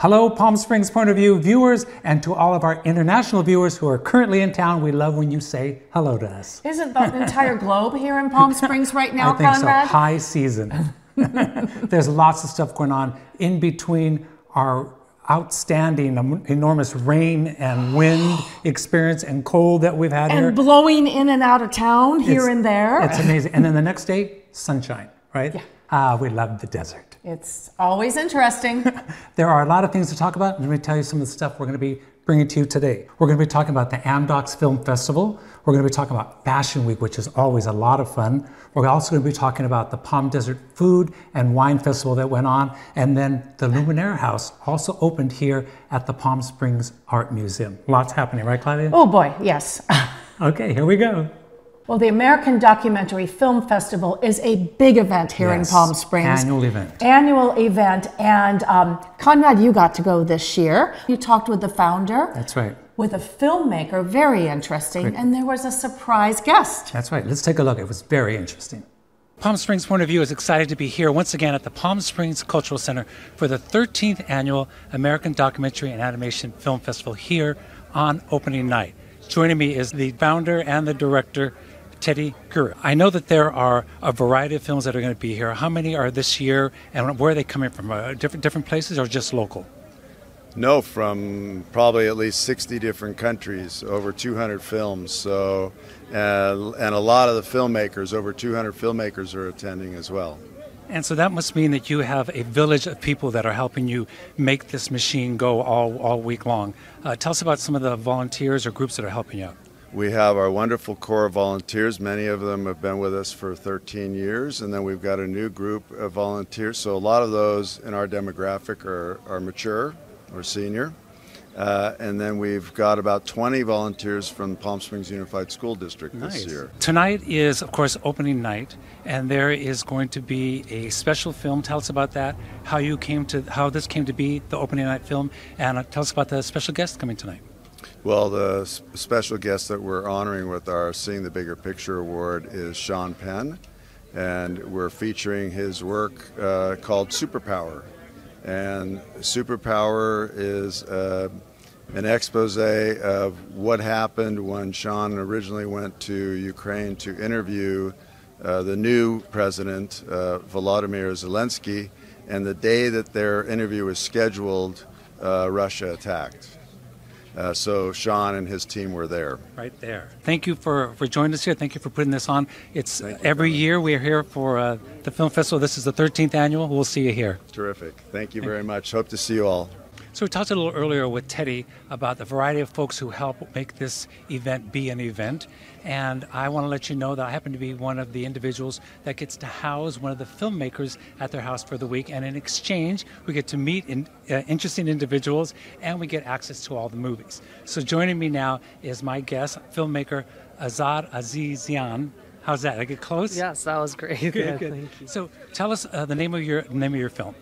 Hello, Palm Springs Point of View viewers, and to all of our international viewers who are currently in town, we love when you say hello to us. Isn't the entire globe here in Palm Springs right now, I think Conrad? so. High season. There's lots of stuff going on in between our outstanding, enormous rain and wind experience and cold that we've had here. And blowing in and out of town here and there. It's amazing. And then the next day, sunshine, right? Yeah. We love the desert. It's always interesting. There are a lot of things to talk about. Let me tell you some of the stuff we're going to be bringing to you today. We're going to be talking about the Amdocs Film Festival. We're going to be talking about Fashion Week, which is always a lot of fun. We're also going to be talking about the Palm Desert Food and Wine Festival that went on. And then the Aluminaire House also opened here at the Palm Springs Art Museum. Lots happening, right, Claudia? Oh boy, yes. Okay, here we go. Well, the American Documentary Film Festival is a big event here in Palm Springs. Annual event. Annual event. And Conrad, you got to go this year. You talked with the founder. That's right. With a filmmaker, very interesting. Great. And there was a surprise guest. That's right. Let's take a look. It was very interesting. Palm Springs Point of View is excited to be here once again at the Palm Springs Cultural Center for the 13th Annual American Documentary and Animation Film Festival here on opening night. Joining me is the founder and the director, Teddy Gura. I know that there are a variety of films that are going to be here. How many are this year, and where are they coming from? Different places or just local? No, from probably at least 60 different countries, over 200 films. So, and a lot of the filmmakers, over 200 filmmakers are attending as well. And so that must mean that you have a village of people that are helping you make this machine go all week long. Tell us about some of the volunteers or groups that are helping you out. We have our wonderful core of volunteers. Many of them have been with us for 13 years, and then we've got a new group of volunteers. So a lot of those in our demographic are mature or senior. And then we've got about 20 volunteers from Palm Springs Unified School District this year. Tonight is, of course, opening night, and there is going to be a special film. Tell us about that, how this came to be the opening night film, and tell us about the special guest coming tonight. Well, the special guest that we're honoring with our Seeing the Bigger Picture Award is Sean Penn, and we're featuring his work called Superpower. And Superpower is an expose of what happened when Sean originally went to Ukraine to interview the new president, Volodymyr Zelensky, and the day that their interview was scheduled, Russia attacked. So Sean and his team were there. Right there. Thank you for joining us here. Thank you for putting this on. It's every year we're here for the film festival. This is the 13th annual. We'll see you here. Terrific. Thank you very much. Hope to see you all. So we talked a little earlier with Teddy about the variety of folks who help make this event be an event. And I want to let you know that I happen to be one of the individuals that gets to house one of the filmmakers at their house for the week. And in exchange, we get to meet interesting individuals and we get access to all the movies. So joining me now is my guest, filmmaker Azad Azizian. How's that? Did I get close? Yes, that was great. Good. Thank you. So tell us the name of your film.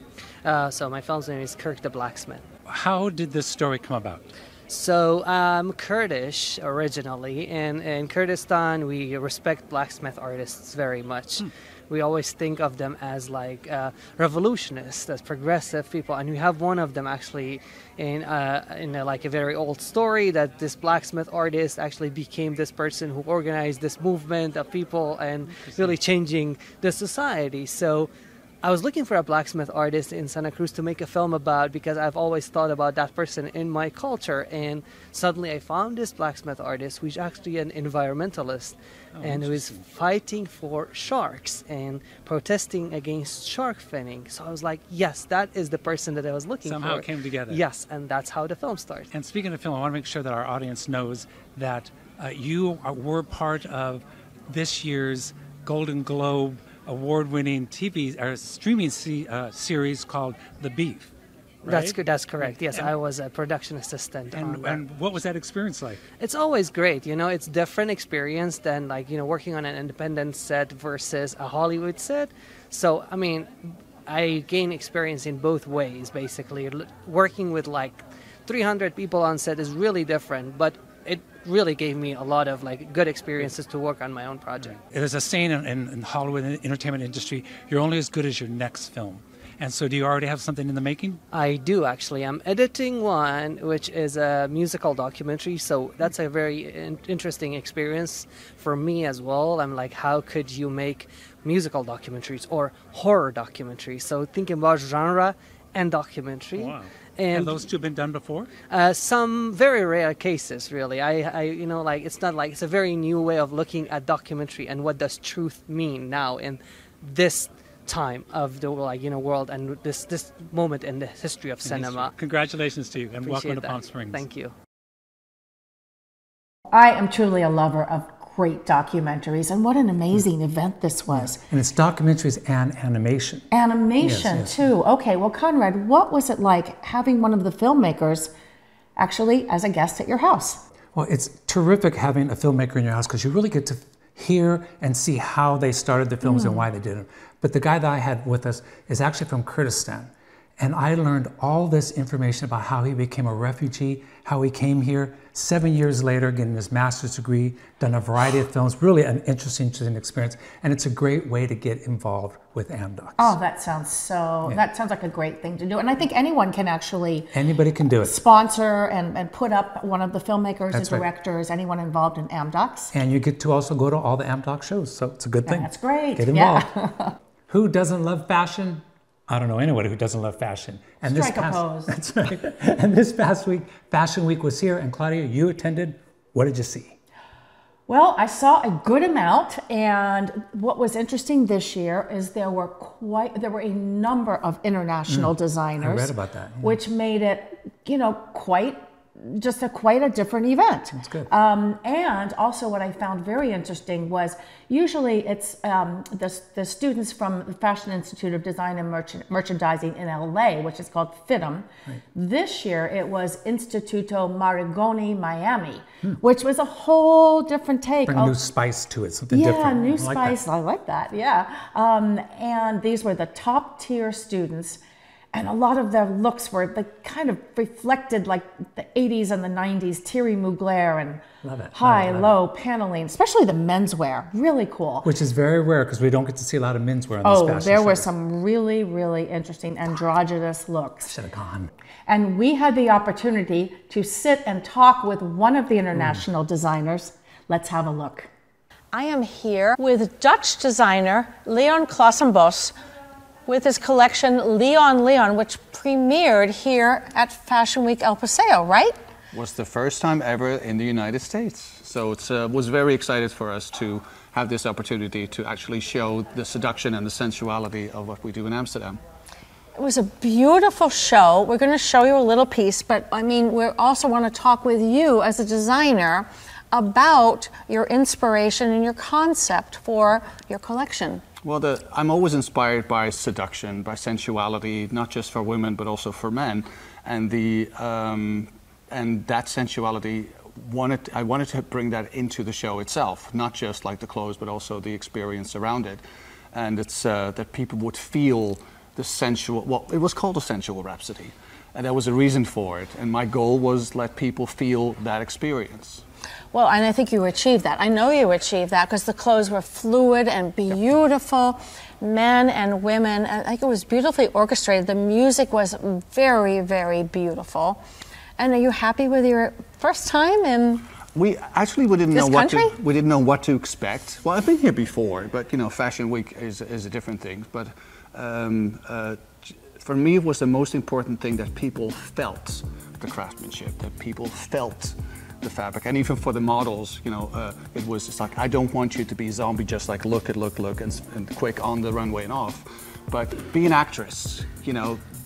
So my film's name is Kirk the Blacksmith. How did this story come about? So I'm Kurdish originally, and in Kurdistan we respect blacksmith artists very much. We always think of them as like revolutionists, as progressive people, and we have one of them actually in like a very old story that this blacksmith artist actually became this person who organized this movement of people and really changing the society. So I was looking for a blacksmith artist in Santa Cruz to make a film about because I've always thought about that person in my culture, and suddenly I found this blacksmith artist who's actually an environmentalist and who is fighting for sharks and protesting against shark finning. So I was like, yes, that is the person that I was looking for. Somehow it came together. Yes, and that's how the film started. And speaking of film, I want to make sure that our audience knows that you were part of this year's Golden Globe award-winning TV or streaming series called The Beef. Right? That's correct. Yes, I was a production assistant. And what was that experience like? It's always great. You know, it's different experience than working on an independent set versus a Hollywood set. So, I mean, I gain experience in both ways, basically. Working with 300 people on set is really different, but it really gave me a lot of good experiences to work on my own project. There's a saying in Hollywood entertainment industry, you're only as good as your next film. And so do you already have something in the making? I do, actually. I'm editing one, which is a musical documentary. So that's a very interesting experience for me as well. I'm like, how could you make musical documentaries or horror documentaries? So thinking about genre and documentary. Wow. And have those two been done before? Some very rare cases, really. It's not like, it's a very new way of looking at documentary and what does truth mean now in this time of the world and this moment in the history of cinema. Congratulations to you, and welcome to Appreciate Palm that. Springs. Thank you. I am truly a lover of great documentaries, and what an amazing event this was. And it's documentaries and animation. Animation, Yes. too. Okay, well, Conrad, what was it like having one of the filmmakers actually as a guest at your house? Well, it's terrific having a filmmaker in your house because you really get to hear and see how they started the films and why they did them. But the guy that I had with us is actually from Kurdistan. And I learned all this information about how he became a refugee, how he came here 7 years later, getting his master's degree, done a variety of films, really an interesting experience. And it's a great way to get involved with Amdocs. Oh, that sounds like a great thing to do. And I think anyone can actually Anybody can do it. sponsor and put up one of the filmmakers, That's the right. directors, anyone involved in Amdocs. And you get to also go to all the Amdocs shows, so it's a good thing. That's great. Get involved. Who doesn't love fashion? I don't know anybody who doesn't love fashion. And Strike a pose. That's right. And this past week, Fashion Week was here, and Claudia, you attended. What did you see? Well, I saw a good amount, and what was interesting this year is there were a number of international designers. I read about that. Yeah. Which made it, quite a different event. That's good. And also what I found very interesting was usually it's the students from the Fashion Institute of Design and Merchandising in LA, which is called FIDM. Right. This year it was Instituto Marigoni Miami, which was a whole different take. Bring a new spice to it, something different. Yeah, new spice. I like that, yeah. And these were the top tier students. And a lot of their looks were kind of reflected like the 80s and the 90s, Thierry Mugler and high-low paneling, especially the menswear. Really cool. Which is very rare because we don't get to see a lot of menswear in this fashion there shows. were some really, really interesting androgynous looks. Should have gone. And we had the opportunity to sit and talk with one of the international designers. Let's have a look. I am here with Dutch designer Leon Klossenbos, with his collection Leon, which premiered here at Fashion Week El Paseo, right? Was the first time ever in the United States. So it was very excited for us to have this opportunity to actually show the seduction and the sensuality of what we do in Amsterdam. It was a beautiful show. We're going to show you a little piece, but we also want to talk with you as a designer about your inspiration and your concept for your collection. Well, I'm always inspired by seduction, by sensuality, not just for women but also for men, and that sensuality. I wanted to bring that into the show itself, not just like the clothes, but also the experience around it, and it's that people would feel the sensual. Well, it was called a sensual rhapsody, and there was a reason for it, and my goal was let people feel that experience. Well, and I think you achieved that. I know you achieved that because the clothes were fluid and beautiful, men and women. I think it was beautifully orchestrated. The music was very, very beautiful. And are you happy with your first time in we didn't this know country? We didn't know what to expect. Well, I've been here before, but Fashion Week is a different thing. But for me, it was the most important thing that people felt the craftsmanship, that people felt the fabric, and even for the models, it was just like, I don't want you to be zombie, just like look and quick on the runway and off, but be an actress,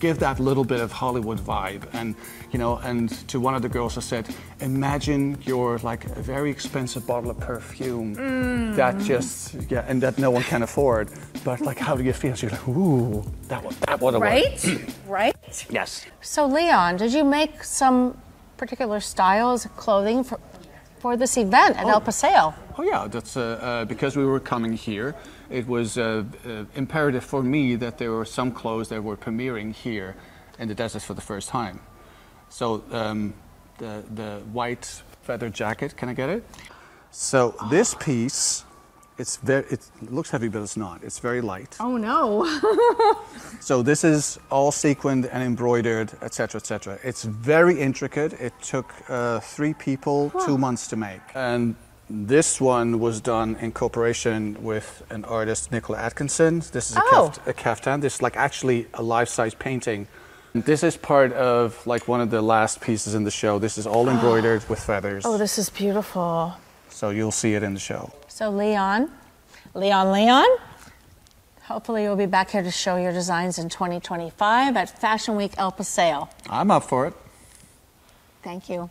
give that little bit of Hollywood vibe, and to one of the girls I said, imagine you're like a very expensive bottle of perfume that and that no one can afford, but like how do you feel? So you're like, ooh, that would have right? Right? Yes. So Leon, did you make some particular styles of clothing for this event at El Paseo? Oh yeah, that's because we were coming here. It was imperative for me that there were some clothes that were premiering here in the desert for the first time. So the white feather jacket, can I get it? So this piece it looks heavy, but it's not. It's very light. Oh no. So this is all sequined and embroidered, etc., etc. It's very intricate. It took 3 people 2 months to make. And this one was done in cooperation with an artist, Nicola Atkinson. This is a kaftan. This is like actually a life-size painting. This is part of like one of the last pieces in the show. This is all embroidered with feathers. Oh, this is beautiful. So you'll see it in the show. So Leon, hopefully you'll be back here to show your designs in 2025 at Fashion Week El Paseo. I'm up for it. Thank you.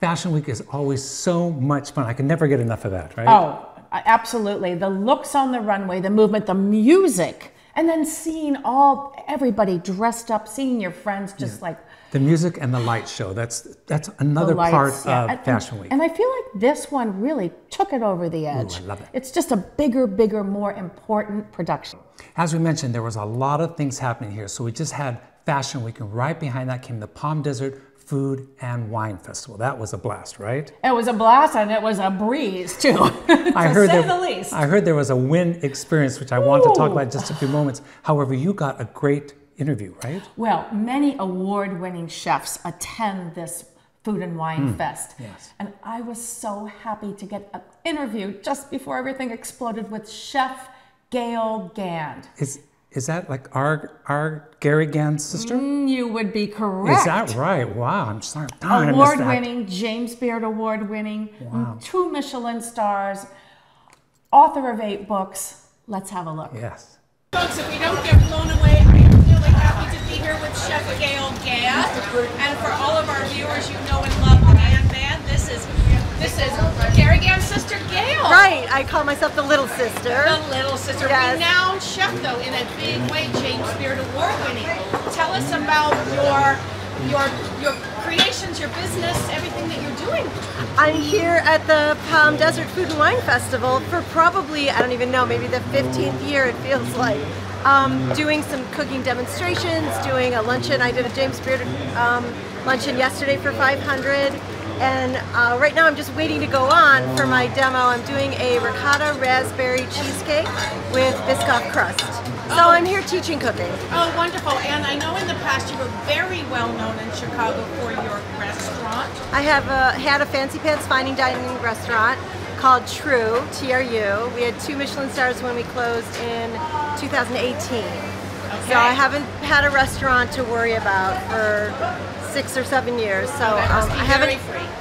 Fashion Week is always so much fun. I can never get enough of that, right? Oh, absolutely. The looks on the runway, the movement, the music, and then seeing everybody dressed up, seeing your friends just like... The music and the light show, that's another part of Fashion Week. And I feel like this one really took it over the edge. Ooh, I love it. It's just a bigger, more important production. As we mentioned, there was a lot of things happening here. So we just had Fashion Week, and right behind that came the Palm Desert Food and Wine Festival. That was a blast, right? It was a blast, and it was a breeze too, I heard there was a wind experience, which I want to talk about in just a few moments. However, you got a great interview, right? Well, many award-winning chefs attend this Food and Wine Fest. Yes. And I was so happy to get an interview just before everything exploded with Chef Gail Gand. Is that like our Gary Gand's sister? You would be correct. Is that right? Wow, I'm sorry. Award-winning, James Beard Award-winning, 2 Michelin stars, author of 8 books. Let's have a look. Yes. Folks, if we don't get blown away, I am really happy to be here with Chef Gail Gand. And for all of our viewers, you know and love the Man. This is Gary Gand's sister, Gail. Right, I call myself the little sister. The little sister. Yes. Renowned chef, though, in a big way, James Beard Award winning. Tell us about your creations, your business, everything that you're doing. I'm here at the Palm Desert Food and Wine Festival for probably, I don't even know, maybe the 15th year it feels like. Doing some cooking demonstrations, doing a luncheon. I did a James Beard luncheon yesterday for 500. And right now I'm just waiting to go on for my demo. I'm doing a ricotta raspberry cheesecake with Biscoff crust. So I'm here teaching cooking. Oh, wonderful. And I know in the past you were very well known in Chicago for your restaurant. I have had a fancy pants fine dining restaurant called True, TRU. We had 2 Michelin stars when we closed in 2018. Okay. So I haven't had a restaurant to worry about for 6 or 7 years. So I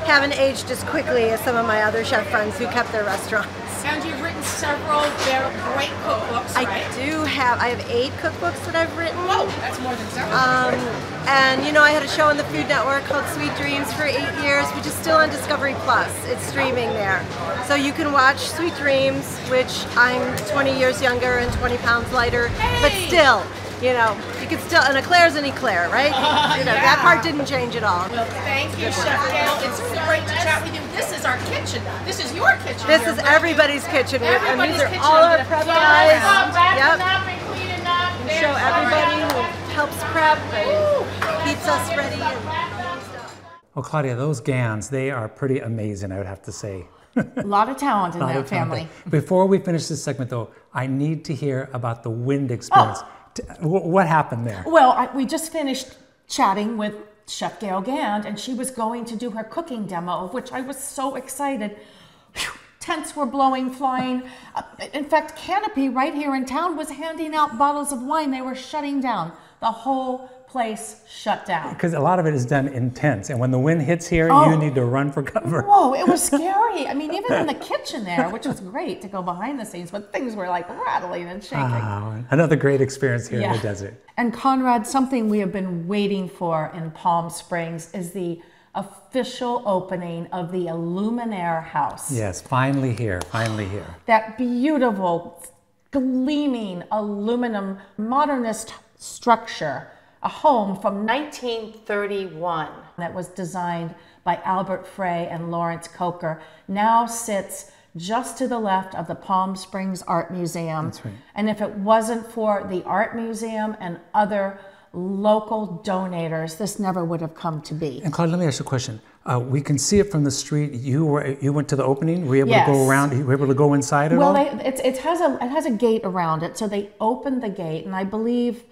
haven't aged as quickly as some of my other chef friends who kept their restaurants. And you've written several very great cookbooks, right? I have 8 cookbooks that I've written. Whoa, that's more than several. And you know, I had a show on the Food Network called Sweet Dreams for 8 years, which is still on Discovery Plus. It's streaming there. So you can watch Sweet Dreams, which I'm 20 years younger and 20 pounds lighter, but still, you know, you can still, an eclair's an eclair, right? You know, that part didn't change at all. Well, thank you, Chef Gail. It's great to chat with you. This is our kitchen. This is your kitchen. This is everybody's kitchen. Everybody's and these are kitchen. all our prep guys. Yep. Show everybody who helps prep and keeps us ready. Well, Claudia, those Gands, they are pretty amazing, I would have to say. A lot of talent in that family. Before we finish this segment, though, I need to hear about the wind experience. What happened there? Well, we just finished chatting with Chef Gail Gand, and she was going to do her cooking demo, of which I was so excited. Whew, tents were blowing, flying. In fact, Canopy right here in town was handing out bottles of wine. They were shutting down. The whole place shut down. Because a lot of it is done in tents, and when the wind hits here, you need to run for cover. Whoa, it was scary. I mean, even in the kitchen there, which was great to go behind the scenes, but things were like rattling and shaking. Another great experience here in the desert. And Conrad, something we have been waiting for in Palm Springs is the official opening of the Aluminaire house. Yes, finally here, finally here. That beautiful, gleaming aluminum modernist structure, a home from 1931 that was designed by Albert Frey and Lawrence Coker, now sits just to the left of the Palm Springs Art Museum. That's right. And if it wasn't for the Art Museum and other local donators, this never would have come to be. And Claudia, let me ask you a question. We can see it from the street. You went to the opening. Were you able to go around? You were able to go inside at all? Well, it has a gate around it, so they opened the gate, and I believe,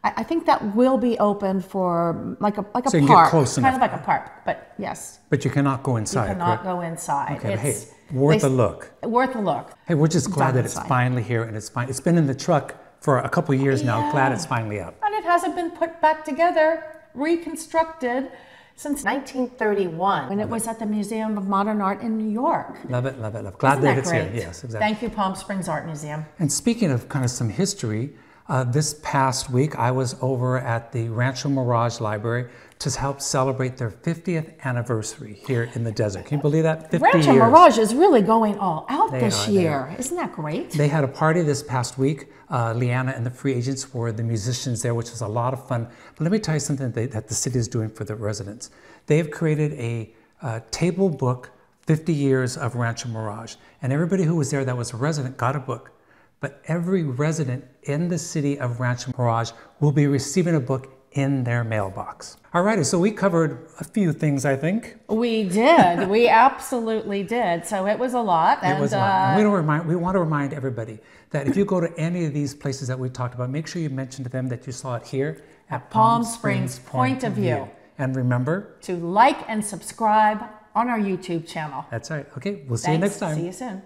I think that will be open for like a so park, you can get close kind enough. of like a park. But yes, but you cannot go inside. you cannot correct? go inside. Okay, but hey, worth a look. Worth a look. Hey, we're just glad that it's inside. finally here, and it's fine. It's been in the truck for a couple of years now. Glad it's finally up. And it hasn't been put back together, reconstructed since 1931, when it was at the Museum of Modern Art in New York. Love it, love it, love it. Glad that it's here. Yes, exactly. Thank you, Palm Springs Art Museum. And speaking of kind of some history, this past week I was over at the Rancho Mirage Library to help celebrate their 50th anniversary here in the desert. Can you believe that? 50 Rancho years. Mirage is really going all out this They year. Isn't that great? They had a party this past week. Leanna and the free agents were the musicians there, which was a lot of fun. But let me tell you something that the city is doing for the residents. They have created a table book, 50 years of Rancho Mirage. And everybody who was there that was a resident got a book. But every resident in the city of Rancho Mirage will be receiving a book in their mailbox. All righty, so we covered a few things, I think. We did. We absolutely did. So it was a lot. It was a lot. And we want to remind everybody that if you go to any of these places that we talked about, make sure you mention to them that you saw it here at Palm Springs Point of View. And remember to like and subscribe on our YouTube channel. That's right. Okay, we'll see you next time. See you soon.